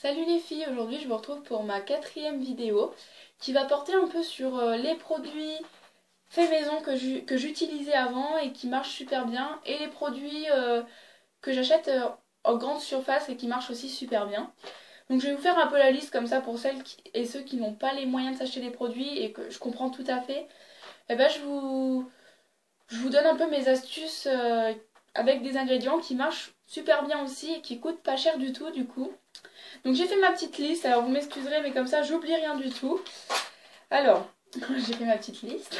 Salut les filles, aujourd'hui je vous retrouve pour ma quatrième vidéo qui va porter un peu sur les produits faits maison que j'utilisais avant et qui marchent super bien et les produits que j'achète en grande surface et qui marchent aussi super bien. Donc je vais vous faire un peu la liste comme ça pour et ceux qui n'ont pas les moyens de s'acheter des produits et que je comprends tout à fait. Et ben je vous donne un peu mes astuces avec des ingrédients qui marchent super bien aussi et qui coûtent pas cher du tout du coup. Donc j'ai fait ma petite liste, alors vous m'excuserez mais comme ça j'oublie rien du tout. Alors, j'ai fait ma petite liste.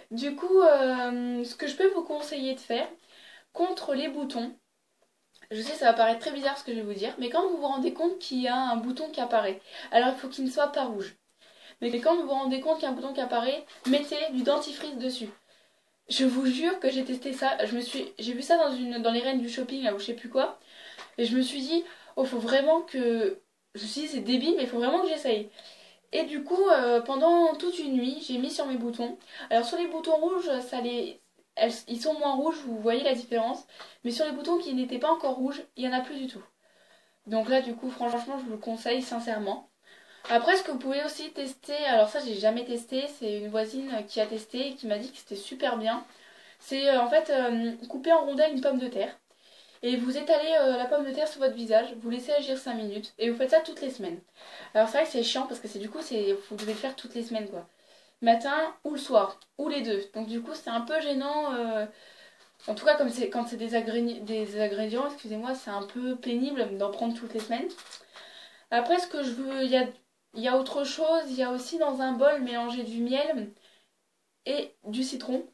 Du coup, ce que je peux vous conseiller de faire contre les boutons, je sais ça va paraître très bizarre ce que je vais vous dire, mais quand vous vous rendez compte qu'il y a un bouton qui apparaît, alors il faut qu'il ne soit pas rouge. Mais quand vous vous rendez compte qu'il y a un bouton qui apparaît, mettez du dentifrice dessus. Je vous jure que j'ai testé ça, j'ai vu ça dans les règnes du shopping là ou je sais plus quoi, et je me suis dit, oh faut vraiment que... Je me suis dit c'est débile mais il faut vraiment que j'essaye. Et du coup, pendant toute une nuit, j'ai mis sur mes boutons. Alors sur les boutons rouges, ils sont moins rouges, vous voyez la différence. Mais sur les boutons qui n'étaient pas encore rouges, il n'y en a plus du tout. Donc là, du coup, franchement, je vous le conseille sincèrement. Après, ce que vous pouvez aussi tester, alors ça, j'ai jamais testé, c'est une voisine qui a testé et qui m'a dit que c'était super bien. C'est en fait couper en rondelles une pomme de terre. Et vous étalez la pomme de terre sur votre visage, vous laissez agir 5 minutes et vous faites ça toutes les semaines. Alors c'est vrai que c'est chiant parce que vous devez le faire toutes les semaines quoi. Matin ou le soir, ou les deux. Donc du coup c'est un peu gênant. En tout cas quand c'est des ingrédients, excusez-moi, c'est un peu pénible d'en prendre toutes les semaines. Après ce que je veux, il y a autre chose, il y a aussi dans un bol mélanger du miel et du citron.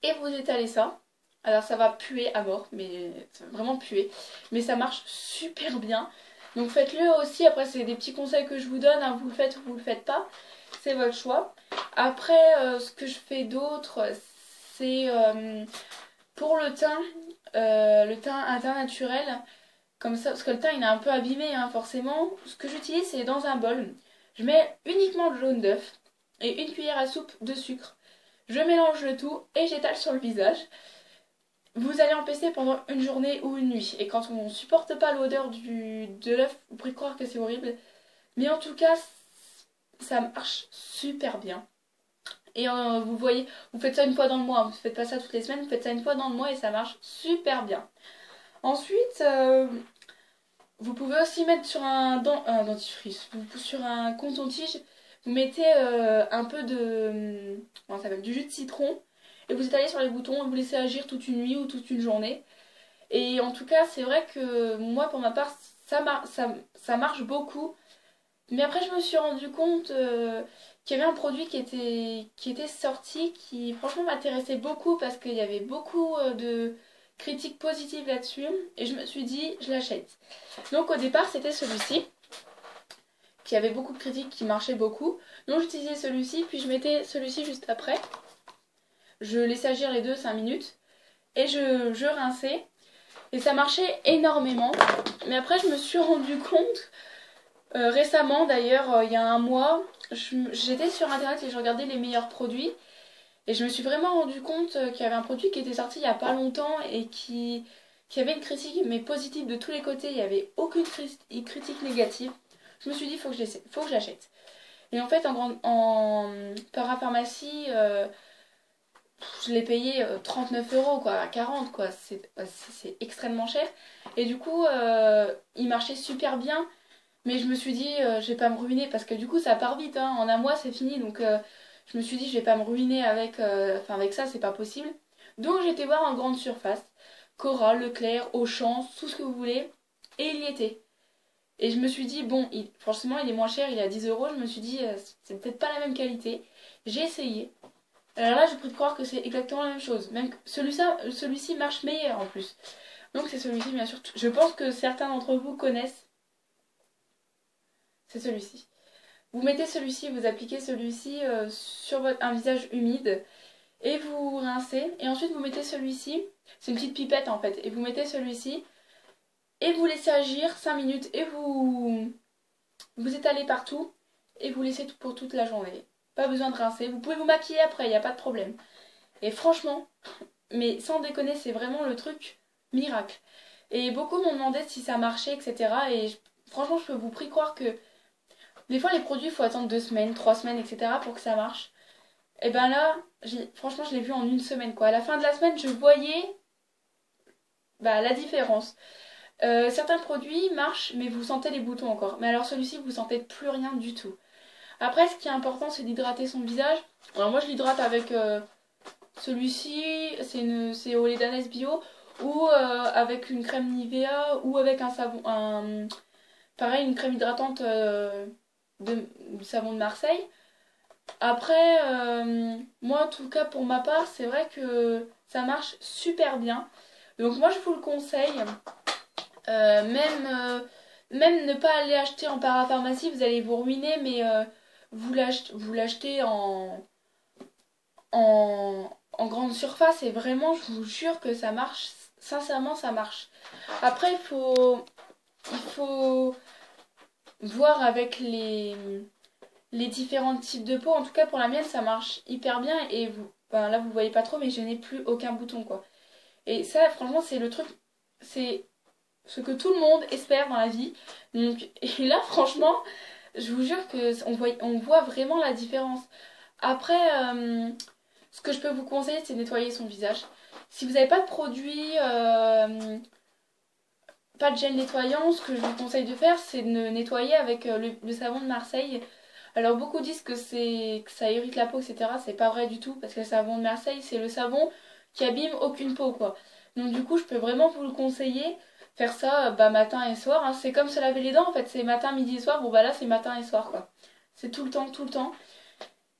Et vous étalez ça. Alors ça va puer à mort, mais ça va vraiment puer. Mais ça marche super bien. Donc faites-le aussi. Après c'est des petits conseils que je vous donne. Hein. Vous le faites ou vous le faites pas. C'est votre choix. Après ce que je fais d'autre, c'est pour le teint naturel. Comme ça, parce que le teint il est un peu abîmé hein, forcément. Ce que j'utilise c'est dans un bol. Je mets uniquement de jaune d'œuf et une cuillère à soupe de sucre. Je mélange le tout et j'étale sur le visage. Vous allez empester pendant une journée ou une nuit. Et quand on ne supporte pas l'odeur de l'œuf, vous pouvez croire que c'est horrible. Mais en tout cas, ça marche super bien. Et vous voyez, vous faites ça une fois dans le mois. Vous ne faites pas ça toutes les semaines, vous faites ça une fois dans le mois et ça marche super bien. Ensuite, vous pouvez aussi mettre sur un dentifrice, sur un coton-tige, vous mettez un peu comment ça s'appelle, du jus de citron et vous étalez sur les boutons et vous laissez agir toute une nuit ou toute une journée. Et en tout cas, c'est vrai que moi, pour ma part, ça marche beaucoup. Mais après, je me suis rendu compte qu'il y avait un produit qui était sorti qui, franchement, m'intéressait beaucoup parce qu'il y avait beaucoup de critiques positives là-dessus. Et je me suis dit, je l'achète. Donc, au départ, c'était celui-ci qui avait beaucoup de critiques, qui marchait beaucoup. Donc, j'utilisais celui-ci, puis je mettais celui-ci juste après. Je laissais agir les deux 5 minutes et je rinçais. Et ça marchait énormément. Mais après, je me suis rendu compte, récemment d'ailleurs, il y a un mois, j'étais sur internet et je regardais les meilleurs produits. Et je me suis vraiment rendu compte qu'il y avait un produit qui était sorti il n'y a pas longtemps et qui avait une critique mais positive de tous les côtés. Il n'y avait aucune critique négative. Je me suis dit, faut que je l'achète. Et en fait, en parapharmacie, je l'ai payé 39 euros, quoi, à 40, quoi. C'est extrêmement cher. Et du coup, il marchait super bien. Mais je me suis dit, je vais pas me ruiner parce que du coup, ça part vite. Hein. En un mois, c'est fini. Donc, je me suis dit, je vais pas me ruiner avec ça, c'est pas possible. Donc, j'ai été voir en grande surface. Cora, Leclerc, Auchan, tout ce que vous voulez. Et il y était. Et je me suis dit, bon, franchement, il est moins cher, il est à 10 euros. Je me suis dit, c'est peut-être pas la même qualité. J'ai essayé. Alors là, je prie de croire que c'est exactement la même chose. Même que celui-ci marche meilleur en plus. Donc c'est celui-ci, bien sûr. Je pense que certains d'entre vous connaissent. C'est celui-ci. Vous mettez celui-ci, vous appliquez celui-ci sur un visage humide. Et vous rincez. Et ensuite, vous mettez celui-ci. C'est une petite pipette en fait. Et vous mettez celui-ci. Et vous laissez agir 5 minutes. Et vous étalez partout. Et vous laissez tout pour toute la journée. Pas besoin de rincer. Vous pouvez vous maquiller après, il n'y a pas de problème. Et franchement, mais sans déconner, c'est vraiment le truc miracle. Et beaucoup m'ont demandé si ça marchait, etc. Et franchement je peux vous prie croire que des fois les produits il faut attendre 2 semaines, 3 semaines, etc. pour que ça marche. Et ben là, franchement je l'ai vu en une semaine quoi. À la fin de la semaine je voyais la différence. Certains produits marchent mais vous sentez les boutons encore. Mais alors celui-ci vous sentez plus rien du tout. Après ce qui est important c'est d'hydrater son visage. Alors moi je l'hydrate avec celui-ci, c'est au lait d'ânesse bio ou avec une crème Nivea ou avec un savon, pareil une crème hydratante du savon de Marseille. Après, moi en tout cas pour ma part, c'est vrai que ça marche super bien. Donc moi je vous le conseille. Même ne pas aller acheter en parapharmacie, vous allez vous ruiner, mais vous l'achetez en grande surface et vraiment je vous jure que ça marche. Sincèrement ça marche. Après il faut voir avec les différents types de peau. En tout cas pour la mienne ça marche hyper bien et là vous voyez pas trop mais je n'ai plus aucun bouton quoi. Et ça franchement c'est le truc, c'est ce que tout le monde espère dans la vie. Donc, et là franchement je vous jure que on voit vraiment la différence. Après ce que je peux vous conseiller c'est de nettoyer son visage. Si vous n'avez pas de produit, pas de gel nettoyant, ce que je vous conseille de faire c'est de nettoyer avec le savon de Marseille. Alors beaucoup disent que ça irrite la peau, etc. C'est pas vrai du tout, parce que le savon de Marseille, c'est le savon qui abîme aucune peau, quoi. Donc du coup, je peux vraiment vous le conseiller. Faire ça matin et soir, hein. C'est comme se laver les dents, en fait. C'est matin, midi et soir. Bon bah là, c'est matin et soir, quoi. C'est tout le temps, tout le temps.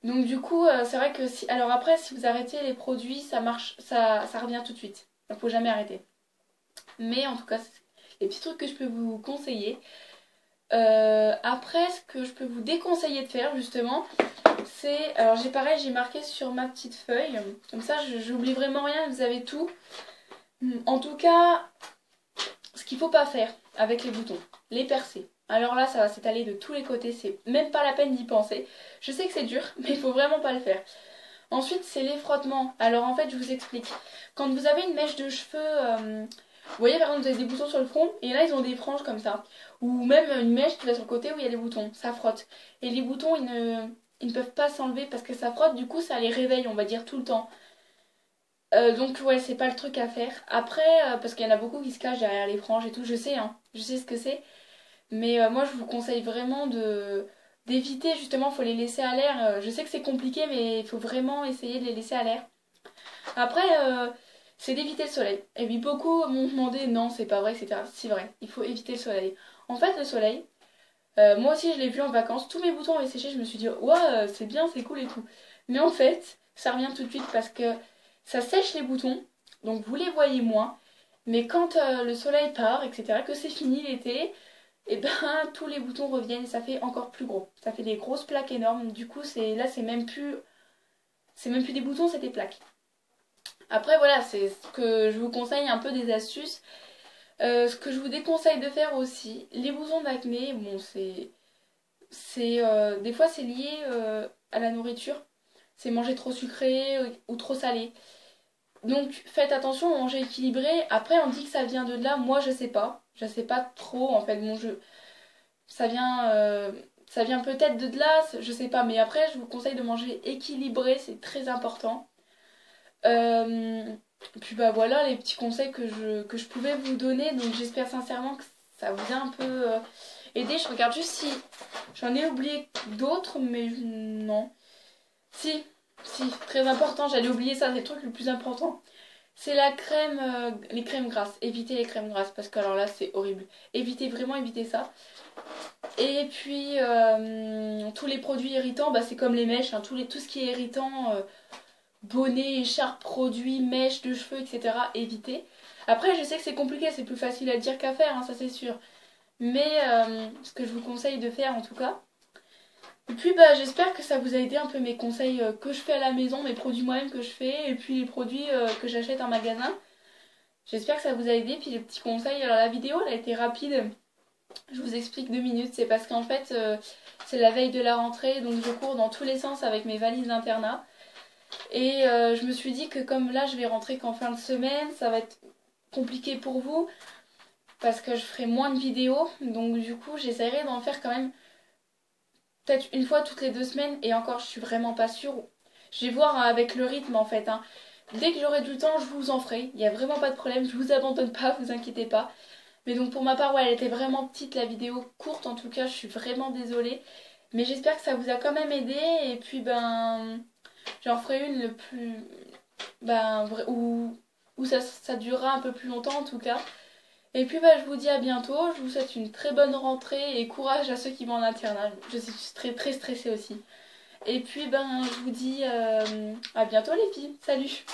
Donc du coup, c'est vrai que si... Alors après, si vous arrêtez les produits, ça marche, ça revient tout de suite. Donc faut jamais arrêter. Mais en tout cas, c'est les petits trucs que je peux vous conseiller. Après, ce que je peux vous déconseiller de faire justement, c'est... Alors j'ai marqué sur ma petite feuille, comme ça j'oublie vraiment rien, vous avez tout. En tout cas, ce qu'il faut pas faire avec les boutons, les percer. Alors là, ça va s'étaler de tous les côtés, c'est même pas la peine d'y penser. Je sais que c'est dur, mais il faut vraiment pas le faire. Ensuite, c'est les frottements. Alors en fait, je vous explique. Quand vous avez une mèche de cheveux... vous voyez par exemple vous avez des boutons sur le front et là ils ont des franges comme ça. Ou même une mèche qui va sur le côté où il y a des boutons, ça frotte. Et les boutons ils ne peuvent pas s'enlever parce que ça frotte, du coup ça les réveille on va dire tout le temps. Donc ouais c'est pas le truc à faire. Après parce qu'il y en a beaucoup qui se cachent derrière les franges et tout, je sais hein, je sais ce que c'est. Mais moi je vous conseille vraiment d'éviter justement, faut les laisser à l'air. Je sais que c'est compliqué mais il faut vraiment essayer de les laisser à l'air. Après, c'est d'éviter le soleil. Et puis beaucoup m'ont demandé, non, c'est pas vrai, etc. C'est vrai, il faut éviter le soleil. En fait, le soleil, moi aussi je l'ai vu en vacances, tous mes boutons avaient séché, je me suis dit, ouais, c'est bien, c'est cool et tout. Mais en fait, ça revient tout de suite parce que ça sèche les boutons, donc vous les voyez moins. Mais quand le soleil part, etc., que c'est fini l'été, et ben tous les boutons reviennent et ça fait encore plus gros. Ça fait des grosses plaques énormes. Du coup, là, c'est même plus des boutons, c'est des plaques. Après voilà, c'est ce que je vous conseille un peu des astuces. Ce que je vous déconseille de faire aussi, les boutons d'acné, bon des fois c'est lié à la nourriture. C'est manger trop sucré ou trop salé. Donc faites attention, manger équilibré. Après on dit que ça vient de là, moi je sais pas. Je sais pas trop en fait. Bon ça vient peut-être de là, je sais pas. Mais après je vous conseille de manger équilibré, c'est très important. Euh, Puis voilà les petits conseils que je pouvais vous donner. Donc j'espère sincèrement que ça vous a un peu aidé. Je regarde juste si j'en ai oublié d'autres, mais non. Si, si, très important, j'allais oublier ça, c'est le truc le plus important. C'est la crème, les crèmes grasses. Évitez les crèmes grasses parce que alors là c'est horrible. Évitez vraiment, évitez ça. Et puis tous les produits irritants, c'est comme les mèches, hein, tout ce qui est irritant. Bonnet, écharpe, produits, mèches de cheveux, etc. Évitez. Après, je sais que c'est compliqué, c'est plus facile à dire qu'à faire, hein, ça c'est sûr. Mais ce que je vous conseille de faire en tout cas. Et puis j'espère que ça vous a aidé un peu mes conseils que je fais à la maison, mes produits moi-même que je fais, et puis les produits que j'achète en magasin. J'espère que ça vous a aidé, puis les petits conseils. Alors la vidéo elle a été rapide, je vous explique 2 minutes, c'est parce qu'en fait c'est la veille de la rentrée, donc je cours dans tous les sens avec mes valises d'internat. Et je me suis dit que comme là je vais rentrer qu'en fin de semaine, ça va être compliqué pour vous. parce que je ferai moins de vidéos. Donc du coup j'essaierai d'en faire quand même peut-être une fois toutes les 2 semaines. Et encore je suis vraiment pas sûre. Je vais voir avec le rythme en fait, hein. Dès que j'aurai du temps je vous en ferai. Il n'y a vraiment pas de problème, je vous abandonne pas, vous inquiétez pas. Mais donc pour ma part ouais elle était vraiment petite la vidéo, courte en tout cas, je suis vraiment désolée. Mais j'espère que ça vous a quand même aidé. Et puis ben j'en ferai une le plus... Ben, où ça durera un peu plus longtemps en tout cas. Et puis bah, je vous dis à bientôt, je vous souhaite une très bonne rentrée et courage à ceux qui vont en internat. Je suis très très stressée aussi. Et puis ben je vous dis à bientôt les filles, salut!